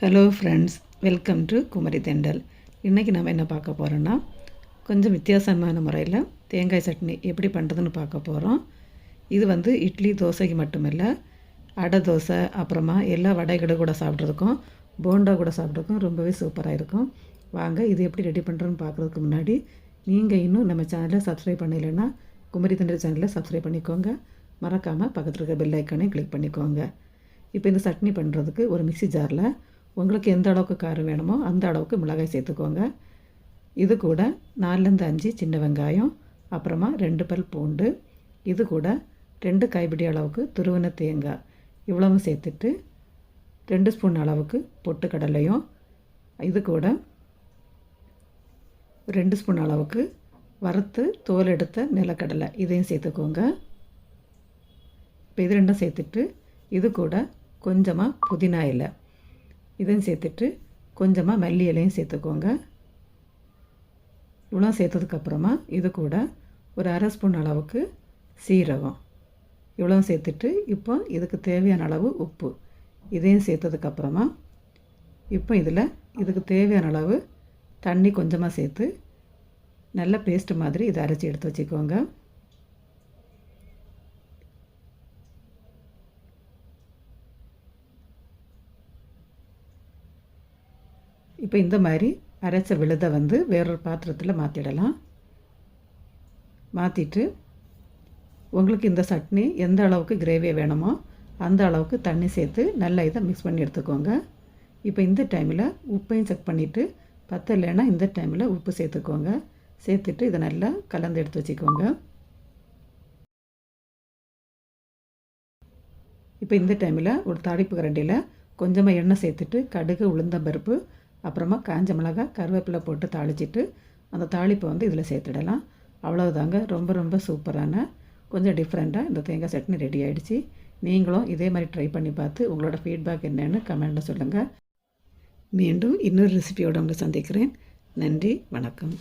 Hello friends, welcome to Kumari dental. இன்றைக்கி நம்ம என்ன பார்க்க போகிறோன்னா, கொஞ்சம் வித்தியாசமான முறையில் தேங்காய் சட்னி எப்படி பண்ணுறதுன்னு பார்க்க போகிறோம். இது வந்து இட்லி தோசைக்கு மட்டுமில்லை, அடை தோசை, அப்புறமா எல்லா வடைகளும் கூட சாப்பிட்றதுக்கும், போண்டா கூட சாப்பிட்றதுக்கும் ரொம்பவே சூப்பராக இருக்கும். வாங்க இது எப்படி ரெடி பண்ணுறோன்னு பார்க்குறதுக்கு முன்னாடி நீங்கள் இன்னும் நம்ம சேனலை சப்ஸ்கிரைப் பண்ணலைன்னா குமரி தெண்டல் சேனலை சப்ஸ்கிரைப் பண்ணிக்கோங்க. மறக்காமல் பக்கத்தில் இருக்க பெல் ஐக்கானையும் கிளிக் பண்ணிக்கோங்க. இப்போ இந்த சட்னி பண்ணுறதுக்கு ஒரு மிக்ஸி ஜாரில் உங்களுக்கு எந்த அளவுக்கு காரம் வேணுமோ அந்த அளவுக்கு மிளகாய் சேர்த்துக்கோங்க. இது கூட 4-5 சின்ன வெங்காயம், அப்புறமா 2 பல் பூண்டு, இது கூட 2 கைப்பிடி அளவுக்கு துருவின தேங்காய் இவ்வளவும் சேர்த்துட்டு 2 ஸ்பூன் அளவுக்கு பொட்டுக்கடலையும், இது கூட 2 ஸ்பூன் அளவுக்கு வறுத்து தோல் எடுத்த நிலக்கடலை இதையும் சேர்த்துக்கோங்க. இப்போ இது ரெண்டும் சேர்த்துட்டு இது கூட கொஞ்சமாக புதினா இலை இதையும் சேர்த்துட்டு கொஞ்சமாக மல்லி இலையும் சேர்த்துக்கோங்க. இவ்வளோ சேர்த்ததுக்கப்புறமா இது கூட ஒரு அரை ஸ்பூன் அளவுக்கு சீரகம் இவ்வளோ சேர்த்துட்டு இப்போ இதுக்கு தேவையான அளவு உப்பு இதையும் சேர்த்ததுக்கப்புறமா இப்போ இதுக்கு தேவையான அளவு தண்ணி கொஞ்சமாக சேர்த்து நல்ல பேஸ்ட் மாதிரி இதை அரைச்சி எடுத்து வச்சுக்கோங்க. இப்போ இந்த மாதிரி அரைச்ச விழுதை வந்து வேறொரு பாத்திரத்தில் மாற்றிடலாம். மாற்றிட்டு உங்களுக்கு இந்த சட்னி எந்த அளவுக்கு கிரேவி வேணுமோ அந்த அளவுக்கு தண்ணி சேர்த்து நல்லா இதை மிக்ஸ் பண்ணி எடுத்துக்கோங்க. இப்போ இந்த டைமில் உப்பையும் செக் பண்ணிவிட்டு பத்தலைன்னா இந்த டைமில் உப்பு சேர்த்துக்கோங்க. சேர்த்துட்டு இதை நல்லா கலந்து எடுத்து வச்சுக்கோங்க. இப்போ இந்த டைமில் ஒரு தாளிப்பு கரண்டியில் கொஞ்சமாக எண்ணெய் சேர்த்துட்டு கடுகு, உளுந்தம்பருப்பு, அப்புறமா காஞ்ச மிளகாய், கருவேப்பிலை போட்டு தாளிச்சிட்டு அந்த தாளிப்பை வந்து இதில் சேர்த்துடலாம். அவ்வளோதாங்க, ரொம்ப ரொம்ப சூப்பரான கொஞ்சம் டிஃப்ரெண்ட்டாக இந்த தேங்காய் சட்னி ரெடி ஆகிடுச்சு. நீங்களும் இதே மாதிரி ட்ரை பண்ணி பார்த்து உங்களோட ஃபீட்பேக் என்னென்னு கமெண்ட்டில் சொல்லுங்கள். மீண்டும் இன்னொரு ரெசிபியோடு உங்களை சந்திக்கிறேன். நன்றி, வணக்கம்.